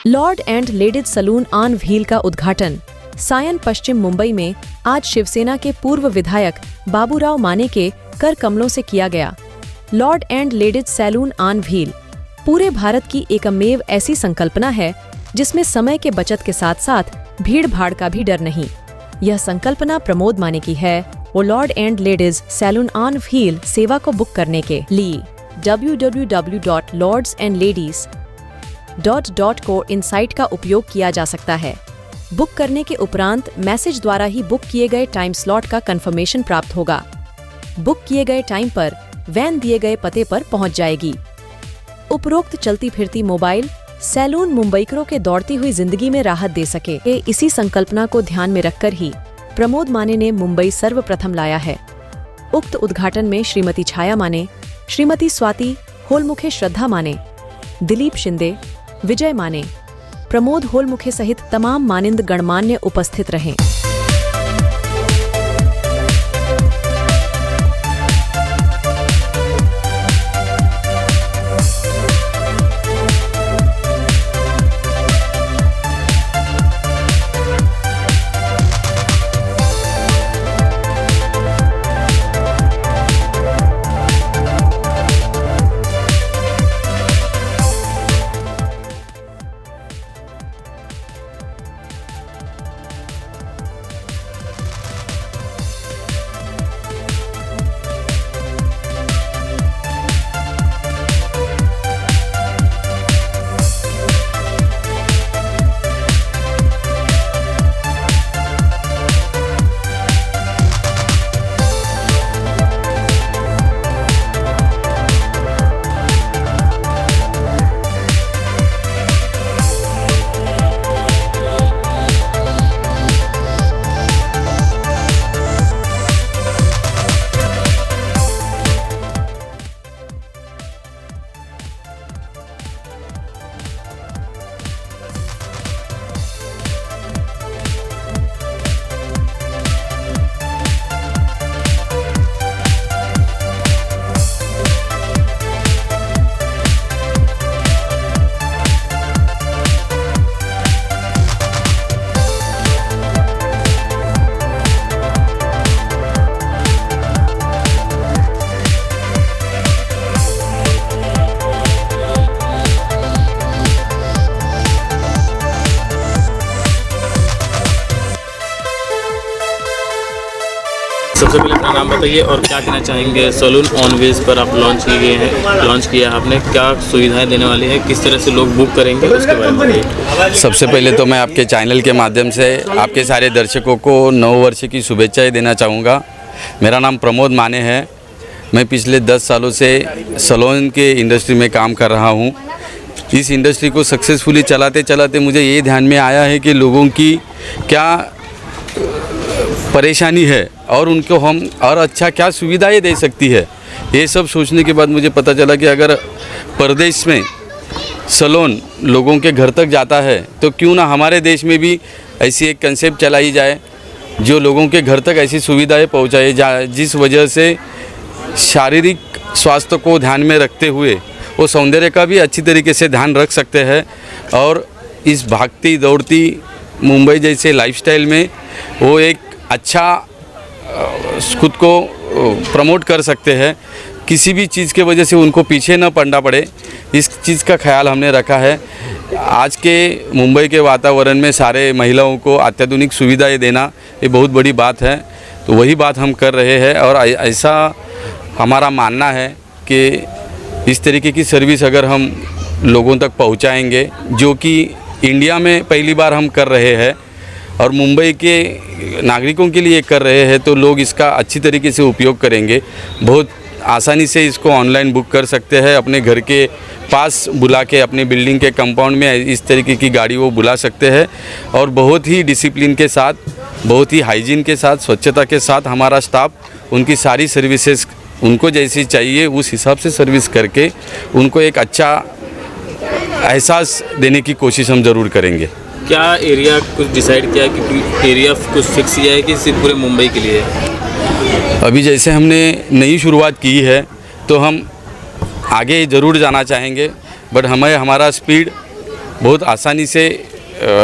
Lord and ladies salon on wheel का उद्घाटन सायन पश्चिम मुंबई में आज शिवसेना के पूर्व विधायक बाबूराव माने के कर कमलों से किया गया। Lord and ladies salon on wheel पूरे भारत की एकमेव ऐसी संकल्पना है जिसमें समय के बचत के साथ साथ भीड़ भाड़ का भी डर नहीं। यह संकल्पना प्रमोद माने की है। वो lord and ladies salon on wheel सेवा को बुक करने के लिए www.lordsandladies.com को इन साइट का उपयोग किया जा सकता है। बुक करने के उपरांत मैसेज द्वारा ही बुक किए गए टाइम स्लॉट का कंफर्मेशन प्राप्त होगा। बुक किए गए टाइम पर वैन दिए गए पते पर पहुंच जाएगी। उपरोक्त चलती फिरती मोबाइल सैलून मुंबईकरों के दौड़ती हुई जिंदगी में राहत दे सके, इसी संकल्पना को ध्यान में रखकर ही प्रमोद माने ने मुंबई सर्वप्रथम लाया है। उक्त उद्घाटन में श्रीमती छाया माने, श्रीमती स्वाति होलमुखे, श्रद्धा माने, दिलीप शिंदे, विजय माने, प्रमोद होलमुखे सहित तमाम मानिंद गणमान्य उपस्थित रहे। सबसे पहले अपना नाम बताइए और क्या कहना चाहेंगे। सैलून ऑन व्हील्स पर आप लॉन्च किया आपने, क्या सुविधाएं देने वाली है, किस तरह से लोग बुक करेंगे, उसके बारे में बताइए। सबसे पहले तो मैं आपके चैनल के माध्यम से आपके सारे दर्शकों को नव वर्ष की शुभेच्छाएं देना चाहूँगा। मेरा नाम प्रमोद माने है। मैं पिछले 10 सालों से सैलून के इंडस्ट्री में काम कर रहा हूँ। इस इंडस्ट्री को सक्सेसफुली चलाते चलाते मुझे ये ध्यान में आया है कि लोगों की क्या परेशानी है और उनको हम और अच्छा क्या सुविधाएं दे सकती है। ये सब सोचने के बाद मुझे पता चला कि अगर परदेश में सैलून लोगों के घर तक जाता है तो क्यों ना हमारे देश में भी ऐसी एक कंसेप्ट चलाई जाए जो लोगों के घर तक ऐसी सुविधाएं पहुंचाए जिस वजह से शारीरिक स्वास्थ्य को ध्यान में रखते हुए वो सौंदर्य का भी अच्छी तरीके से ध्यान रख सकते हैं और इस भागती दौड़ती मुंबई जैसे लाइफस्टाइल में वो एक अच्छा खुद को प्रमोट कर सकते हैं। किसी भी चीज़ के वजह से उनको पीछे न पड़ना पड़े, इस चीज़ का ख्याल हमने रखा है। आज के मुंबई के वातावरण में सारे महिलाओं को अत्याधुनिक सुविधाएं देना ये बहुत बड़ी बात है, तो वही बात हम कर रहे हैं और ऐसा हमारा मानना है कि इस तरीके की सर्विस अगर हम लोगों तक पहुंचाएंगे, जो कि इंडिया में पहली बार हम कर रहे हैं और मुंबई के नागरिकों के लिए कर रहे हैं, तो लोग इसका अच्छी तरीके से उपयोग करेंगे। बहुत आसानी से इसको ऑनलाइन बुक कर सकते हैं, अपने घर के पास बुला के अपने बिल्डिंग के कंपाउंड में इस तरीके की गाड़ी वो बुला सकते हैं और बहुत ही डिसिप्लिन के साथ, बहुत ही हाइजीन के साथ, स्वच्छता के साथ हमारा स्टाफ उनकी सारी सर्विसेज उनको जैसी चाहिए उस हिसाब से सर्विस करके उनको एक अच्छा एहसास देने की कोशिश हम ज़रूर करेंगे। क्या एरिया कुछ डिसाइड किया है कि एरिया कुछ फिक्स किया है कि सिर्फ पूरे मुंबई के लिए है? अभी जैसे हमने नई शुरुआत की है तो हम आगे ज़रूर जाना चाहेंगे, बट हमें हमारा स्पीड बहुत आसानी से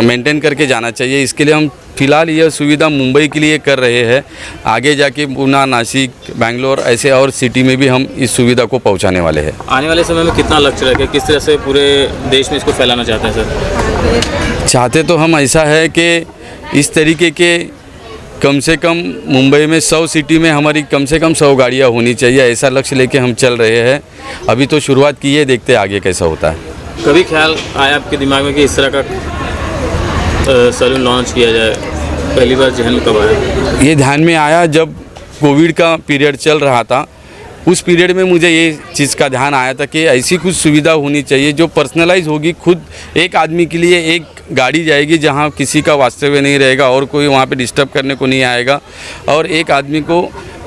मेंटेन करके जाना चाहिए। इसके लिए हम फ़िलहाल यह सुविधा मुंबई के लिए कर रहे हैं। आगे जाके पुणे, नासिक, बेंगलोर ऐसे और सिटी में भी हम इस सुविधा को पहुंचाने वाले हैं। आने वाले समय में कितना लक्ष्य रखें, किस तरह से पूरे देश में इसको फैलाना चाहते हैं सर? चाहते तो हम ऐसा है कि इस तरीके के कम से कम मुंबई में 100 सिटी में हमारी कम से कम 100 गाड़ियाँ होनी चाहिए, ऐसा लक्ष्य लेके हम चल रहे हैं। अभी तो शुरुआत की है, देखते हैं आगे कैसा होता है। कभी ख्याल आया आपके दिमाग में कि इस तरह का सैलून लॉन्च किया जाए? पहली बार जहन में कब आया? ये ध्यान में आया जब कोविड का पीरियड चल रहा था। उस पीरियड में मुझे ये चीज़ का ध्यान आया था कि ऐसी कुछ सुविधा होनी चाहिए जो पर्सनलाइज होगी। खुद एक आदमी के लिए एक गाड़ी जाएगी जहाँ किसी का वास्तव्य नहीं रहेगा और कोई वहाँ पे डिस्टर्ब करने को नहीं आएगा, और एक आदमी को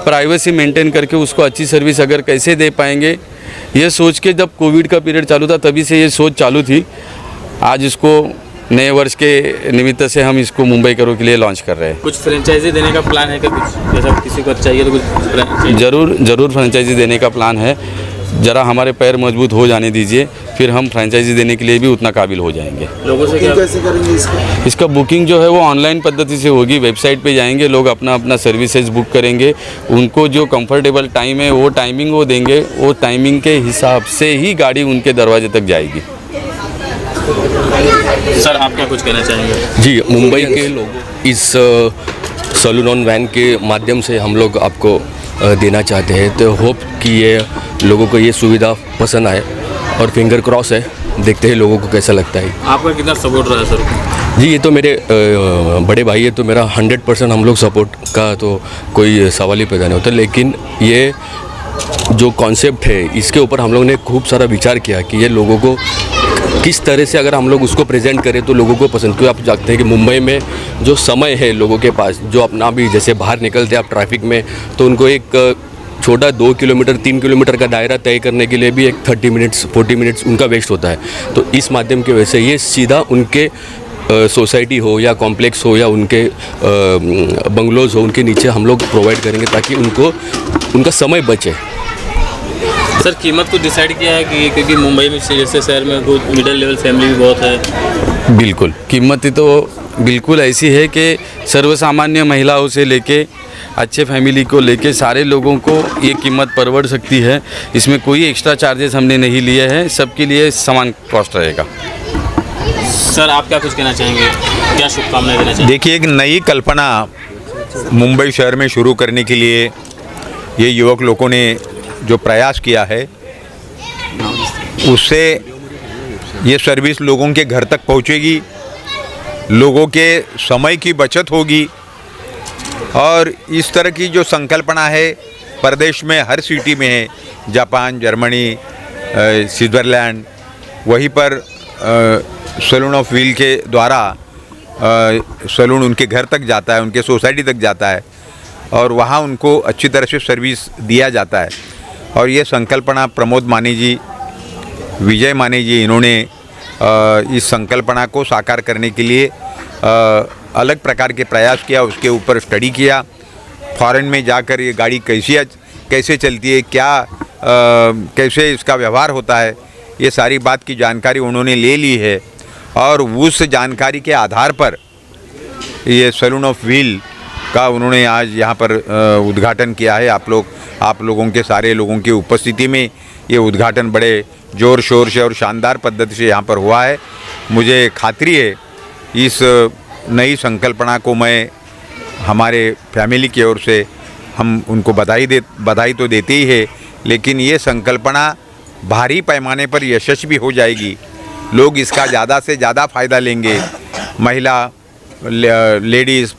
प्राइवेसी मेंटेन करके उसको अच्छी सर्विस अगर कैसे दे पाएंगे, ये सोच के जब कोविड का पीरियड चालू था तभी से ये सोच चालू थी। आज इसको नए वर्ष के निमित्त से हम इसको मुंबई करो के लिए लॉन्च कर रहे हैं। कुछ फ्रेंचाइजी देने का प्लान है क्या? कुछ जैसा किसी को चाहिए तो कुछ ज़रूर फ्रेंचाइजी देने का प्लान है। ज़रा हमारे पैर मजबूत हो जाने दीजिए, फिर हम फ्रेंचाइजी देने के लिए भी उतना काबिल हो जाएंगे। लोगों से क्या कैसे करेंगे इसका बुकिंग जो है वो ऑनलाइन पद्धति से होगी। वेबसाइट पे जाएंगे, लोग अपना सर्विसेज बुक करेंगे, उनको जो कंफर्टेबल टाइम है वो टाइमिंग वो देंगे, वो टाइमिंग के हिसाब से ही गाड़ी उनके दरवाजे तक जाएगी। सर आप क्या कुछ कहना चाहेंगे? जी, मुंबई के लोगों इस सैलून ऑन वैन के माध्यम से हम लोग आपको देना चाहते हैं, तो होप कि ये लोगों को ये सुविधा पसंद आए, और फिंगर क्रॉस है, देखते हैं लोगों को कैसा लगता है। आपका कितना सपोर्ट रहा है सर? जी, ये तो मेरे बड़े भाई है, तो मेरा 100% हम लोग सपोर्ट का तो कोई सवाल ही पैदा नहीं होता। लेकिन ये जो कॉन्सेप्ट है इसके ऊपर हम लोग ने खूब सारा विचार किया कि ये लोगों को किस तरह से अगर हम लोग उसको प्रेजेंट करें तो लोगों को पसंद। क्योंकि आप जानते हैं कि मुंबई में जो समय है लोगों के पास, जो अपना भी जैसे बाहर निकलते हैं आप ट्रैफिक में, तो उनको एक छोटा 2 किलोमीटर 3 किलोमीटर का दायरा तय करने के लिए भी एक 30 मिनट्स 40 मिनट्स उनका वेस्ट होता है। तो इस माध्यम की वजह से ये सीधा उनके सोसाइटी हो या कॉम्प्लेक्स हो या उनके बंगलोज हो, उनके नीचे हम लोग प्रोवाइड करेंगे ताकि उनको उनका समय बचे। सर कीमत को डिसाइड किया है कि क्योंकि मुंबई में जैसे शहर में कुछ मिडिल लेवल फैमिली भी बहुत है? बिल्कुल, कीमत तो बिल्कुल ऐसी है कि सर्वसामान्य महिलाओं से लेके अच्छे फैमिली को लेके सारे लोगों को ये कीमत परवड़ सकती है। इसमें कोई एक्स्ट्रा चार्जेस हमने नहीं लिए हैं, सबके लिए समान कॉस्ट रहेगा। सर आप क्या कुछ कहना चाहेंगे, क्या शुभकामनाएं देना चाहेंगे? देखिए, एक नई कल्पना मुंबई शहर में शुरू करने के लिए ये युवक लोगों ने जो प्रयास किया है, उससे ये सर्विस लोगों के घर तक पहुंचेगी, लोगों के समय की बचत होगी, और इस तरह की जो संकल्पना है प्रदेश में हर सिटी में है। जापान, जर्मनी, स्विट्ज़रलैंड, वहीं पर सैलून ऑफ व्हील के द्वारा सैलून उनके घर तक जाता है, उनके सोसाइटी तक जाता है, और वहाँ उनको अच्छी तरह से सर्विस दिया जाता है। और ये संकल्पना प्रमोद मानी जी, विजय मानी जी, इन्होंने इस संकल्पना को साकार करने के लिए अलग प्रकार के प्रयास किया, उसके ऊपर स्टडी किया। फॉरेन में जाकर ये गाड़ी कैसे चलती है, कैसे इसका व्यवहार होता है, ये सारी बात की जानकारी उन्होंने ले ली है, और उस जानकारी के आधार पर ये सैलून ऑफ व्हील का उन्होंने आज यहाँ पर उद्घाटन किया है। आप लोगों के सारे लोगों की उपस्थिति में ये उद्घाटन बड़े ज़ोर शोर से और शानदार पद्धति से यहाँ पर हुआ है। मुझे खातरी है इस नई संकल्पना को मैं हमारे फैमिली की ओर से हम उनको बधाई तो देते ही है, लेकिन ये संकल्पना भारी पैमाने पर यशस्वी हो जाएगी। लोग इसका ज़्यादा से ज़्यादा फ़ायदा लेंगे। महिला, लेडीज़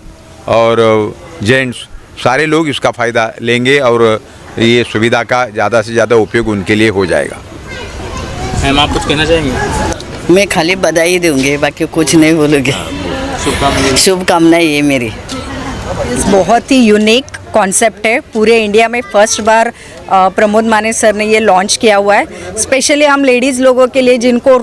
और जेंट्स सारे लोग इसका फ़ायदा लेंगे, और ये सुविधा का ज़्यादा से ज़्यादा उपयोग उनके लिए हो जाएगा। मैम आप कुछ कहना चाहेंगे? मैं खाली बधाई दूंगी, बाकी कुछ नहीं बोलूँगी। शुभकामनाएं ये मेरी। बहुत ही यूनिक कॉन्सेप्ट है, पूरे इंडिया में फर्स्ट बार प्रमोद माने सर ने ये लॉन्च किया हुआ है। स्पेशली हम लेडीज़ लोगों के लिए जिनको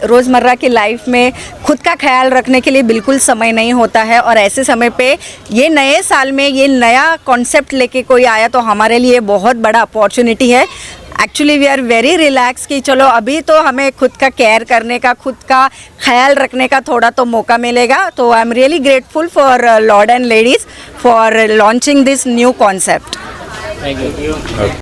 रोज़मर्रा की लाइफ में खुद का ख्याल रखने के लिए बिल्कुल समय नहीं होता है, और ऐसे समय पे ये नए साल में ये नया कॉन्सेप्ट लेके कोई आया तो हमारे लिए बहुत बड़ा अपॉर्चुनिटी है। Actually we are very relax कि चलो अभी तो हमें खुद का केयर करने का, खुद का ख्याल रखने का थोड़ा तो मौका मिलेगा. तो I am really grateful for Lord and ladies for launching this new concept. Thank you.